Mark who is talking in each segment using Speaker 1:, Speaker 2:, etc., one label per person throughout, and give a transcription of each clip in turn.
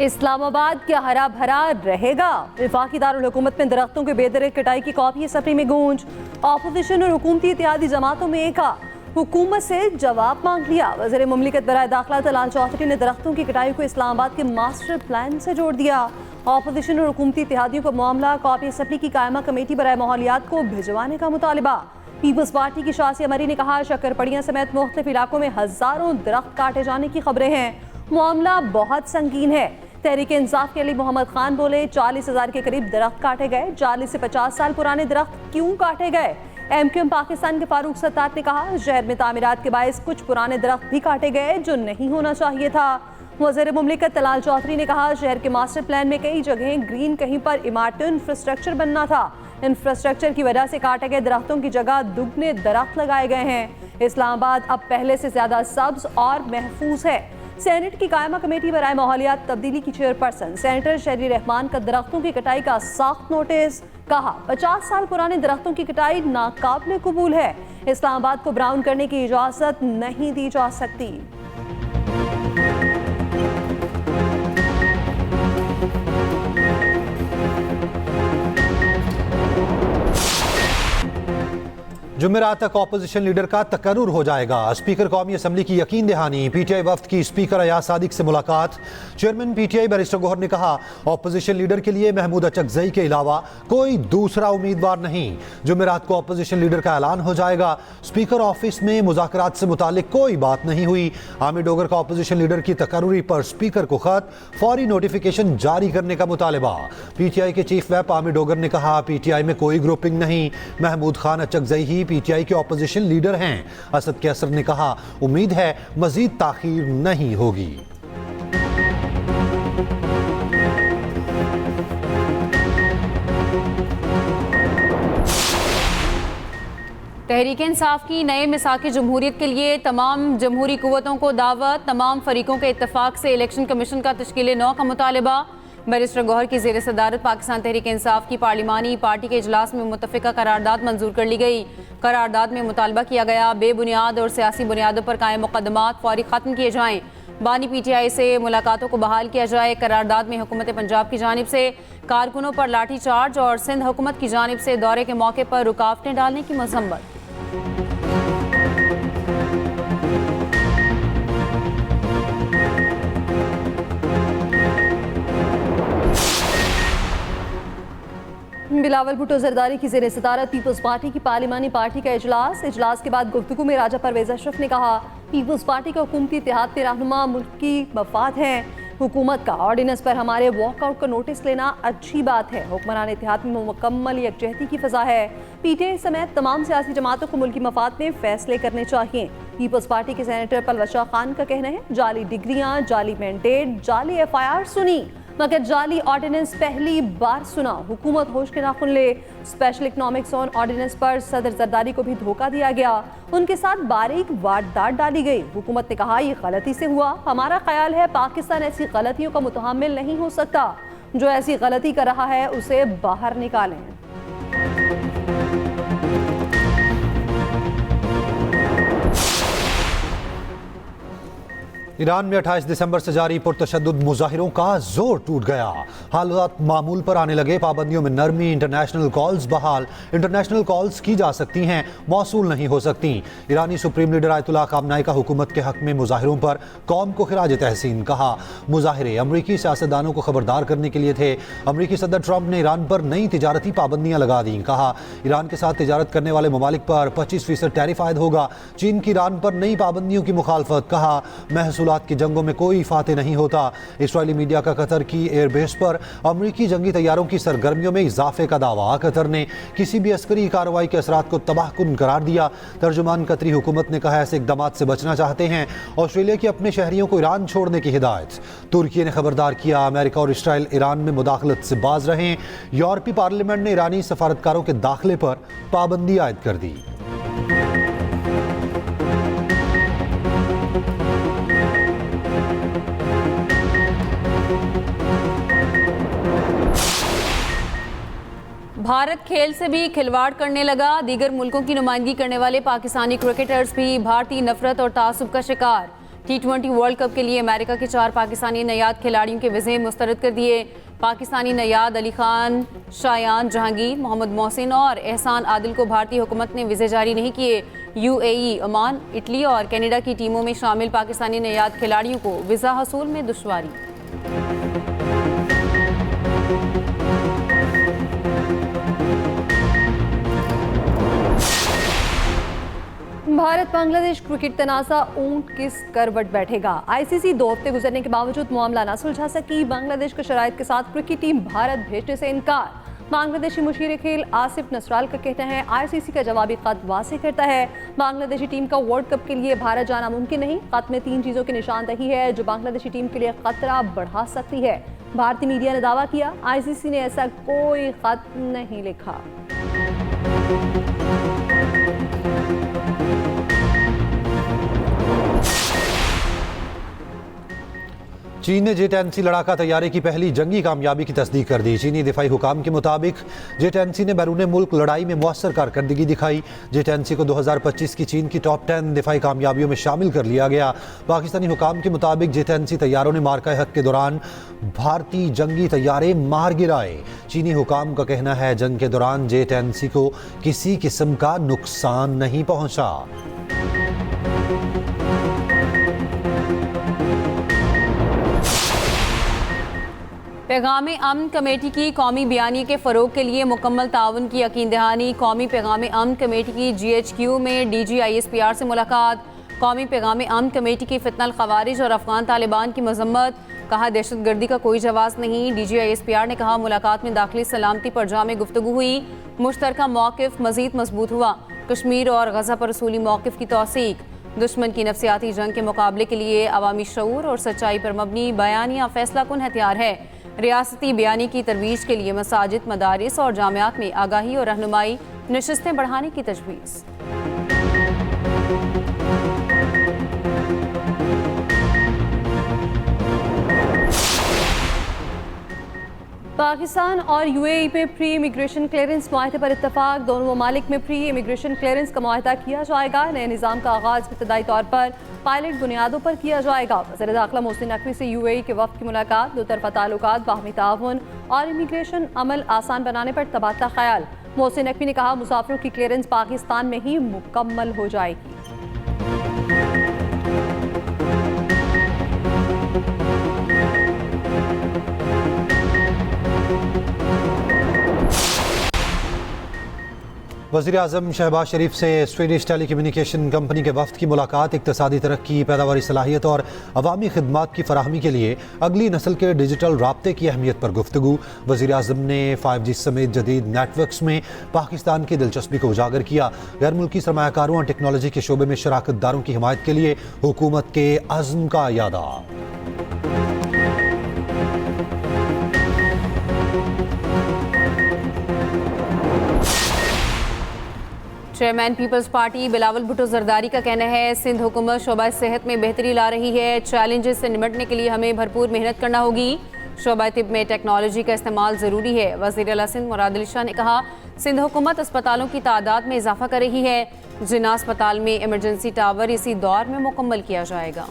Speaker 1: इस्लामाबाद क्या हरा भरा रहेगा? वफाकी दारुल हुकूमत में दरख्तों के बेदरक कटाई की कॉपी सफरी में गूंज। ऑपोजिशन और हुकूमती इत्तेहादी जमातों में एका। हुकूमत से जवाब मांग लिया। वज़ीर मुमलिकत बराए दाखिला तलाल चौधरी ने दरख्तों की कटाई को इस्लामाबाद के मास्टर प्लान से जोड़ दिया। ऑपोजिशन और हुकूमती इत्तेहादियों को मामला कॉपी सफरी की कायमा कमेटी बराए माहौलियात को भिजवाने का मुतालिबा। पीपल्स पार्टी की शासी अमरी ने कहा, शक्करपड़ियां समेत मुख्तलिफ इलाकों में हजारों दरख्त काटे जाने की खबरें हैं। मामला बहुत संगीन है। तहरीक इंसाफ के अली मोहम्मद खान बोले, 40,000 के करीब दरख्त काटे गए। 40 से 50 साल पुराने दरख्त क्यों काटे गए? MQM पाकिस्तान के फारूक सत्तार ने कहा, शहर में तामीरात के बायस कुछ पुराने दरख्त भी काटे गए जो नहीं होना चाहिए था। वज़ीर मुमलिकत तलाल चौधरी ने कहा, शहर के मास्टर प्लान में कई जगह ग्रीन, कहीं पर इमारती इंफ्रास्ट्रक्चर बनना था। इंफ्रास्ट्रक्चर की वजह से काटे गए दरख्तों की जगह दुगने दरख्त लगाए गए हैं। इस्लामाबाद अब पहले से ज्यादा सब्ज और महफूज है। सेनेट की कायमा कमेटी बराए माहौलियात तब्दीली की चेयरपर्सन सेनेटर शहरी रहमान का दरख्तों की कटाई का सख्त नोटिस। कहा, 50 साल पुराने दरख्तों की कटाई नाकाबिले कबूल है। इस्लामाबाद को ब्राउन करने की इजाजत नहीं दी जा सकती।
Speaker 2: जुमेरात तक ऑपोजिशन लीडर का तकर्रुर हो जाएगा। स्पीकर कौमी असम्बली की यकीन दहानी। PTI वफ्द की स्पीकर अयाज सादिक से मुलाकात। चेयरमैन PTI बैरिस्टर गौहर ने कहा, ऑपोजिशन लीडर के लिए महमूद अचकजई के अलावा कोई दूसरा उम्मीदवार नहीं। जुमेरात को ऑपोजिशन लीडर का ऐलान हो जाएगा। स्पीकर ऑफिस में मुज़ाकरात से मुतालिक कोई बात नहीं हुई। आमिर डोगर का ऑपोजिशन लीडर की तकर्रुरी पर स्पीकर को खत, फौरी नोटिफिकेशन जारी करने का मुतालिबा। PTI के चीफ व्हिप आमिर डोगर ने कहा, PTI में कोई ग्रुपिंग नहीं। महमूद खान अचकजई ही PTI के ऑपोजिशन लीडर हैं। असद कैसर ने कहा, उम्मीद है मजीद ताखीर नहीं होगी।
Speaker 3: तहरीक इंसाफ की नए मिसाक जमहूरियत के लिए तमाम जमहूरी कुव्वतों को दावत। तमाम फरीकों के इत्तफाक से इलेक्शन कमीशन का तश्कील नौ का मुतालिबा। बैरिस्टर गौहर की ज़ेर सदारत पाकिस्तान तहरीक इंसाफ की पार्लिमानी पार्टी के इजलास में मुत्तफ़िका करारदाद मंजूर कर ली गई। करारदाद में मुतालबा किया गया, बेबुनियाद और सियासी बुनियादों पर कायम मुकदमात फौरी ख़त्म किए जाएँ। बानी PTI से मुलाकातों को बहाल किया जाए। करारदाद में हुकूमत पंजाब की जानिब से कारकुनों पर लाठी चार्ज और सिंध हुकूमत की जानिब से दौरे के मौके पर रुकावटें डालने की मज़म्मत।
Speaker 1: बिलावल भुट्टो जरदारी की ज़ेर सदारत पीपल्स पार्टी की पार्लिमानी पार्टी का इजलास के बाद गुफ्तगू में राजा परवेज अशरफ ने कहा, पीपल्स पार्टी का हुकूमती इत्तेहाद के रहनुमा मुल्क की मफाद है। हुकूमत का ऑर्डिनेंस पर हमारे वॉकआउट का नोटिस लेना अच्छी बात है। हुक्मरान इत्तेहाद में मुकम्मल यकजहती की फ़ज़ा है। PTI समेत तमाम सियासी जमातों को मुल्की मफाद में फैसले करने चाहिए। पीपल्स पार्टी के सेनेटर पलवशा खान का कहना है, जाली डिग्रियाँ, जाली मैंडेट, जाली FIR सुनी मगर जाली ऑर्डिनेंस पहली बार सुना। हुकूमत होश के नाखुन ले। स्पेशल इकनॉमिक जोन ऑर्डिनेंस पर सदर जरदारी को भी धोखा दिया गया। उनके साथ बारीक वारदात डाली गई। हुकूमत ने कहा, यह गलती से हुआ। हमारा ख्याल है पाकिस्तान ऐसी गलतियों का मुतहम्मिल नहीं हो सकता। जो ऐसी गलती कर रहा है उसे बाहर निकालें।
Speaker 2: ईरान में 28 दिसंबर से जारी पुरतशद्दुद मुजाहिरों का जोर टूट गया। हालात मामूल पर आने लगे। पाबंदियों में नरमी। इंटरनेशनल कॉल्स बहाल। इंटरनेशनल कॉल्स की जा सकती हैं, मौसूल नहीं हो सकती। ईरानी सुप्रीम लीडर आयतुल्लाह खामनाई का हुकूमत के हक में मुजाहिरों पर कौम को खिराज तहसीन। कहा, मुजाहिरे अमरीकी सियासतदानों को खबरदार करने के लिए थे। अमरीकी सदर ट्रंप ने ईरान पर नई तिजारती पाबंदियां लगा दी। कहा, ईरान के साथ तिजारत करने वाले ममालिक पर 25% टैरिफ आयद होगा। चीन की ईरान पर नई पाबंदियों की मुखालफत। कहा, महसूल की जंगों में कोई फाते नहीं होता। इस्राएली मीडिया का कतर की एयरबेस पर अमरीकी जंगी तैयारों की सरगर्मियों में इजाफे का दावा। कतर ने किसी भी अस्करी कार्रवाई के असरात को तबाहकुन करार दिया। तर्जुमान कतरी हुकूमत ने कहा, ऐसे इक़दामात से बचना चाहते हैं। ऑस्ट्रेलिया की अपने शहरियों को ईरान छोड़ने की हिदायत। तुर्की ने खबरदार किया, अमेरिका और इसराइल ईरान में मुदाखलत से बाज रहें। यूरोपीय पार्लियामेंट ने ईरानी सफारतकारों के दाखिले पर पाबंदी आयद कर दी।
Speaker 3: भारत खेल से भी खिलवाड़ करने लगा। दीगर मुल्कों की नुमाइंदगी करने वाले पाकिस्तानी क्रिकेटर्स भी भारतीय नफरत और तासुब का शिकार। T20 वर्ल्ड कप के लिए अमेरिका के 4 पाकिस्तानी नयाद खिलाड़ियों के वीज़े मुस्तरद कर दिए। पाकिस्तानी नयाद अली खान, शायान जहांगीर, मोहम्मद मोहसिन और एहसान आदिल को भारतीय हुकूमत ने वीज़े जारी नहीं किए। UAE, ओमान, इटली और कनाडा की टीमों में शामिल पाकिस्तानी नयाद खिलाड़ियों को वीज़ा हसूल में दुश्वारी।
Speaker 1: भारत बांग्लादेश क्रिकेट तनाज़ा ऊंट किस करवट बैठेगा। ICC 2 हफ्ते गुजरने के बावजूद मामला न सुलझा सकी। बांग्लादेश के शराइत के साथ क्रिकेट टीम भारत भेजने से इनकार। बांग्लादेशी मुशीर खेल आसिफ नसराल का कहना है ICC का जवाबी खत वाज़ेह करता है बांग्लादेशी टीम का वर्ल्ड कप के लिए भारत जाना मुमकिन नहीं। खत में 3 चीज़ों की निशानदही है जो बांग्लादेशी टीम के लिए खतरा बढ़ा सकती है। भारतीय मीडिया ने दावा किया ICC ने ऐसा कोई खत नहीं लिखा।
Speaker 2: चीन ने J-10C लड़ाका तैयारे की पहली जंगी कामयाबी की तस्दीक कर दी। चीनी दिफाई हुकाम के मुताबिक J-10C ने बैरून मुल्क लड़ाई में मुअस्सर कारकर्दगी दिखाई। J-10C को 2025 की चीन की टॉप 10 दिफाई कामयाबियों में शामिल कर लिया गया। पाकिस्तानी हुकाम के मुताबिक J-10C तैयारों ने मार्का हक के दौरान भारतीय जंगी तैयारे मार गिराए। चीनी हुकाम का कहना है जंग के दौरान J-10C को किसी किस्म का नुकसान नहीं पहुंचा।
Speaker 3: पैगाम अमन कमेटी की कौमी बयानी के फ़रोग के लिए मुकम्मल ताउन की यकीन दहानी। कौमी पैगाम अमन कमेटी की GHQ में DG ISPR से मुलाकात। कौमी पैगाम अमन कमेटी की फितनल खवारिज और अफगान तालिबान की मजम्मत। कहा दहशतगर्दी का कोई जवाब नहीं। DG ISPR ने कहा मुलाकात में दाखिली सलामती पर जामे गुफ्तगू हुई। मुश्तरका मौक़िफ़ मज़ीद मजबूत हुआ। कश्मीर और गज़ा पर रसूली मौक़िफ़ की तौसीक। दुश्मन की नफसियाती जंग के मुकाबले के लिए अवामी शऊर और सच्चाई पर मबनी बयानिया फैसला कुन हथियार है। रियासती बयानी की तरवीज के लिए मसाजिद, मदारिस और जामियात में आगाही और रहनुमाई नशिस्तें बढ़ाने की तजवीज़।
Speaker 1: पाकिस्तान और UAE में प्री इमिग्रेशन क्लियरेंस मुआहदे पर इत्तफाक। दोनों ममालिक में प्री इमिग्रेशन क्लियरेंस का मुआहदा किया जाएगा। नए निज़ाम का आगाज़ इब्तदाई तौर पर पायलट बुनियादों पर किया जाएगा। वज़ीर दाखिला मोहसिन नकवी से UAE के वफ़द की मुलाकात। दो तरफ़ा ताल्लुकात, बाहमी ताउन और इमिग्रेशन अमल आसान बनाने पर तबादला ख्याल। मोहसिन नकवी ने कहा मुसाफिरों की क्लियरेंस पाकिस्तान में ही मुकम्मल हो जाएगी।
Speaker 2: वज़ीर आज़म शहबाज शरीफ से स्वीडिश टेलीकम्युनिकेशन कंपनी के वफ़द की मुलाकात। इक़्तिसादी तरक्की, पैदावारी सलाहियत और अवामी खिदमात की फराहमी के लिए अगली नस्ल के डिजिटल राब्ते की अहमियत पर गुफ्तगू। वज़ीर आज़म ने 5G समेत जदीद नेटवर्क्स में पाकिस्तान की दिलचस्पी को उजागर किया। गैर मुल्की सरमायाकारों और टेक्नोलॉजी के शोबे में शराकतदारों की हिमायत के लिए हुकूमत के अज़्म का यादा।
Speaker 3: Chairman People's Party Bilawal Bhutto Zardari का कहना है सिंध हुकूमत शोबा सेहत में बेहतरी ला रही है। चैलेंजेस से निपटने के लिए हमें भरपूर मेहनत करना होगी। शोबा तिब में टेक्नोलॉजी का इस्तेमाल ज़रूरी है। वज़ीर आला सिंध मुराद अली शाह ने कहा सिंध हुकूमत अस्पतालों की तादाद में इजाफा कर रही है। जिन्ना अस्पताल में इमरजेंसी टावर इसी दौर में मुकम्मल किया जाएगा।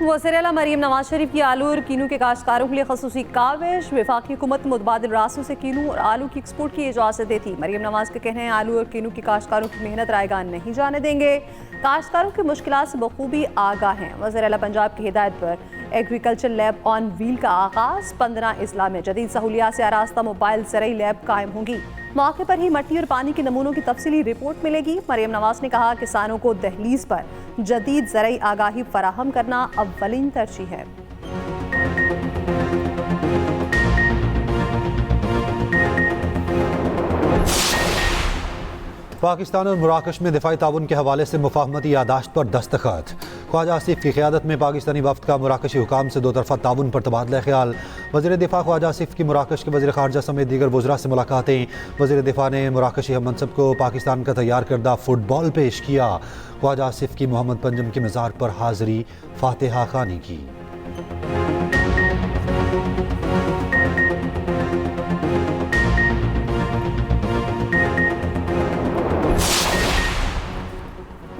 Speaker 1: वज़ीर आला मरीम नवाज शरीफ की आलू और कीनू के काश्तकारों के लिए खसूसी काविश। वफाकी हुकूमत मुतबादिल रास्तों से कीनू और आलू की एक्सपोर्ट की इजाज़त देती। मरीम नवाज के कहने हैं आलू और कीनू की काश्तकारों की मेहनत रायगान नहीं जाने देंगे। काश्तकारों की मुश्किलात से बखूबी आगाह हैं। वज़ीर आला पंजाब की हिदायत पर एग्रीकल्चर लैब ऑन व्हील का आगाज़। 15 अजला में जदीद सहूलियात से आरास्ता मोबाइल ज़रई लैब कायम होंगी। मौके पर ही मिट्टी और पानी के नमूनों की तफसीली रिपोर्ट मिलेगी। मरीम नवाज ने कहा किसानों को दहलीज पर जदीद ज़रई आगाही फराहम करना अव्वलीन तरजीह है।
Speaker 2: पाकिस्तान और मराकश में दिफाई ताउन के हवाले से मुफाहमती यादाश्त पर दस्तखत। ख्वाजा आसिफ की क़ियादत में पाकिस्तानी वफ़द का मराकशी हुकाम से दो तरफ़ा ताउन पर तबादला ख्याल। वज़ीर दिफा ख्वाजा आसिफ की मराकश के वज़ीर ख़ारजा समेत दीगर वज़रा से मुलाकातें। वज़ीर दिफा ने मराकशी हम मनसब को पाकिस्तान का तैयार करदा फुटबॉल पेश किया। ख्वाजा आसिफ की मोहम्मद पंजम की मज़ार पर हाज़री फातिहा खानी की।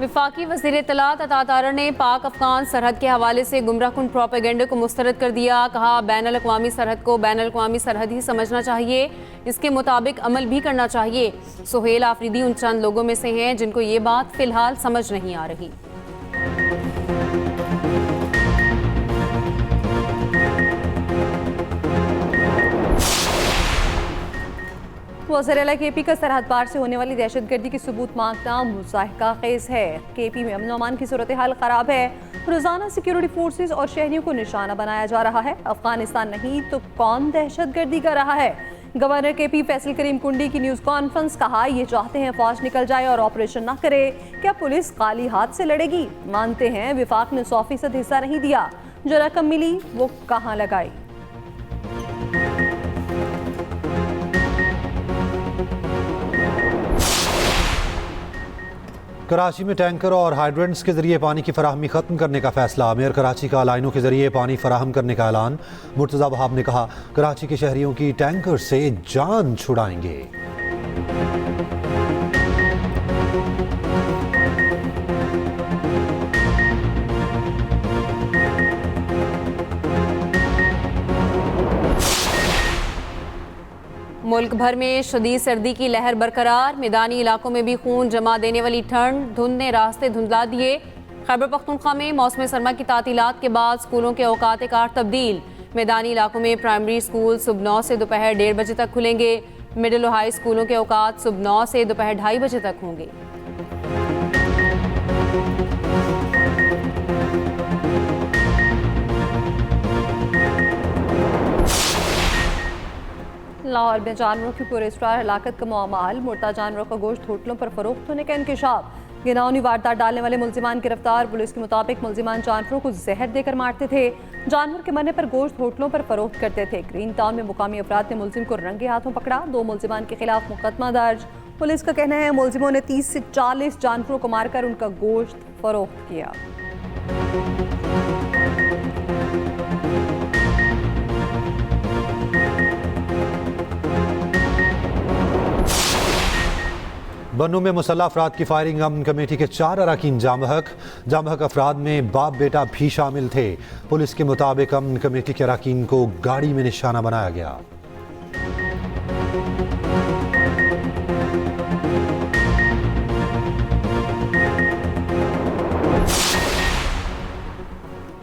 Speaker 3: वफाकी वज़ीर इत्तलात अता तारर ने पाक अफगान सरहद के हवाले से गुमराहकुन प्रोपेगेंडे को मुस्तरद कर दिया। कहा, बैनुल अक़वामी सरहद को बैनुल अक़वामी सरहद ही समझना चाहिए, इसके मुताबिक अमल भी करना चाहिए। सुहेल आफरीदी उन चंद लोगों में से हैं जिनको ये बात फ़िलहाल समझ नहीं आ रही।
Speaker 1: वज़ीर केपी का सरहद पार से होने वाली दहशतगर्दी की सबूत मांगना मुज़ाहिका खेज़ है। केपी में अमन अमान की सूरत हाल ख़राब है। रोज़ाना सिक्योरिटी फोर्सेस और शहरियों को निशाना बनाया जा रहा है। अफगानिस्तान नहीं तो कौन दहशतगर्दी कर रहा है? गवर्नर केपी फैसल करीम कुंडी की न्यूज़ कॉन्फ्रेंस। कहा, ये चाहते हैं फौज निकल जाए और ऑपरेशन ना करे। क्या पुलिस काली हाथ से लड़ेगी? मानते हैं विफाक ने 100% हिस्सा नहीं दिया, जो रकम मिली वो कहाँ लगाई।
Speaker 2: कराची में टैंकर और हाइड्रेंट्स के जरिए पानी की फराहमी खत्म करने का फैसला। मेयर कराची का लाइनों के जरिए पानी फराहम करने का ऐलान। मुर्तज़ा वहाब ने कहा, कराची के शहरियों की टैंकर से जान छुड़ाएंगे।
Speaker 3: मुल्क भर में शदीद सर्दी की लहर बरकरार। मैदानी इलाकों में भी खून जमा देने वाली ठंड, धुंध ने रास्ते धुंधला दिए। खैबर पख्तूनख्वा में मौसम सरमा की तातीलात के बाद स्कूलों के औकात कार तब्दील। मैदानी इलाकों में प्राइमरी स्कूल सुबह 9 से दोपहर 1:30 बजे तक खुलेंगे। मिडिल और हाई स्कूलों के औकात सुबह 9 से दोपहर 2:30 बजे तक होंगे।
Speaker 1: लाहौर में जानवरों की पुरस्कार हलाकत का मामला। मुर्दा जानवरों का गोश्त होटलों पर फरोख्त होने का इंकशाफ। गिनौनी वारदात डालने वाले मुल्जिमान गिरफ्तार। पुलिस के मुताबिक मुल्जिमान जानवरों को जहर देकर मारते थे। जानवर के मरने पर गोश्त होटलों पर फरोख्त करते थे। ग्रीन टाउन में मुकामी अफराद ने मुल्जिम को रंगे हाथों पकड़ा। 2 मुल्जिमान के खिलाफ मुकदमा दर्ज। पुलिस का कहना है मुल्जिमों ने 30 से 40 जानवरों को मारकर उनका गोश्त फरोख्त किया।
Speaker 2: बन्नू में मुसल्लह अफराद की फायरिंग। अमन कमेटी के 4 अरकान जाम हक अफराद में बाप बेटा भी शामिल थे। पुलिस के मुताबिक अमन कमेटी के अरकान को गाड़ी में निशाना बनाया गया।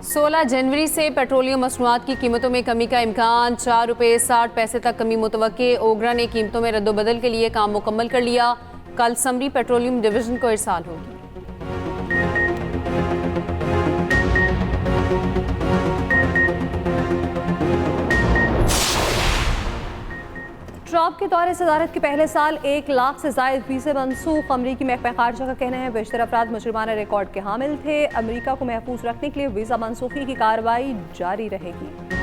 Speaker 3: सोलह जनवरी से पेट्रोलियम मसनूआत की कीमतों में कमी का इम्कान। 4 रुपये 60 पैसे तक कमी मुतवक्के। ओगरा ने कीमतों में रद्दोबदल के लिए काम मुकम्मल कर लिया। कल समरी पेट्रोलियम डिवीजन को इरसाल होगी।
Speaker 1: ट्रंप के दौरे सदारत के पहले साल 1 लाख से जायद वीज़े मनसूख। अमरीकी महकमा खारजा का कहना है बेशतर अफराद मुजरिमाना रिकॉर्ड के हामिल थे। अमरीका को महफूज रखने के लिए वीज़ा मनसूखी की कार्रवाई जारी रहेगी।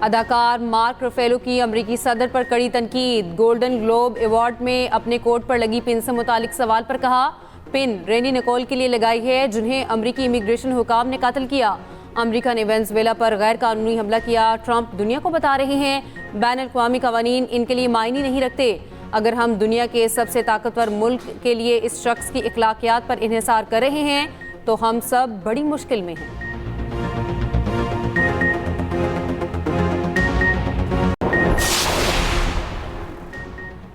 Speaker 3: अदाकार मार्क रफेलो की अमरीकी सदर पर कड़ी तनकीद। गोल्डन ग्लोब अवार्ड में अपने कोट पर लगी पिन से मुतालिक सवाल पर कहा, पिन रेनी निकोल के लिए लगाई है जिन्हें अमरीकी इमिग्रेशन हुकाम ने कत्ल किया। अमरीका ने वेनेजुएला पर गैर कानूनी हमला किया। ट्रंप दुनिया को बता रहे हैं बैन अल-अक़वामी कवानीन इनके लिए मायने नहीं रखते। अगर हम दुनिया के सबसे ताकतवर मुल्क के लिए इस शख्स की अखलाकियात पर इन्हिसार कर रहे हैं तो हम सब बड़ी मुश्किल में हैं।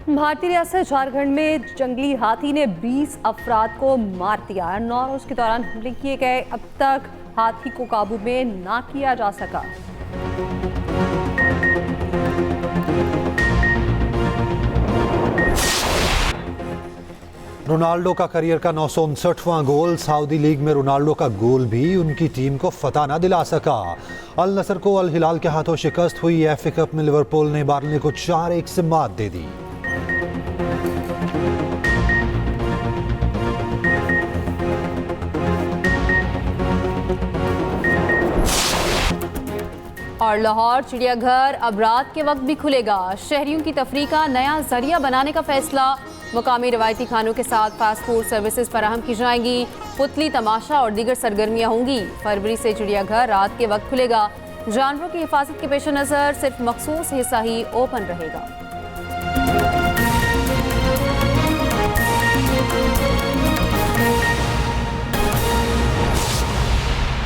Speaker 1: भारतीय रियासत झारखंड में जंगली हाथी ने 20 अफराद को मार दिया। नौरोज के दौरान हमले किए गए। अब तक हाथी को काबू में ना किया जा सका।
Speaker 2: रोनाल्डो का करियर का 959वां गोल। सऊदी लीग में रोनाल्डो का गोल भी उनकी टीम को फतह न दिला सका। अल नसर को अल हिलाल के हाथों शिकस्त हुई। एफए कप में लिवरपूल ने बार्ले को 4-1 से मात दे दी।
Speaker 3: और लाहौर चिड़ियाघर अब रात के वक्त भी खुलेगा। शहरियों की तफरीह का नया जरिया बनाने का फैसला। मुकामी रवायती खानों के साथ फास्ट फूड सर्विसेज फराहम की जाएंगी। पुतली, तमाशा और दीगर सरगर्मियां होंगी। फरवरी से चिड़ियाघर रात के वक्त खुलेगा। जानवरों की हिफाजत के पेश नज़र सिर्फ मखसूस हिस्सा ही ओपन रहेगा।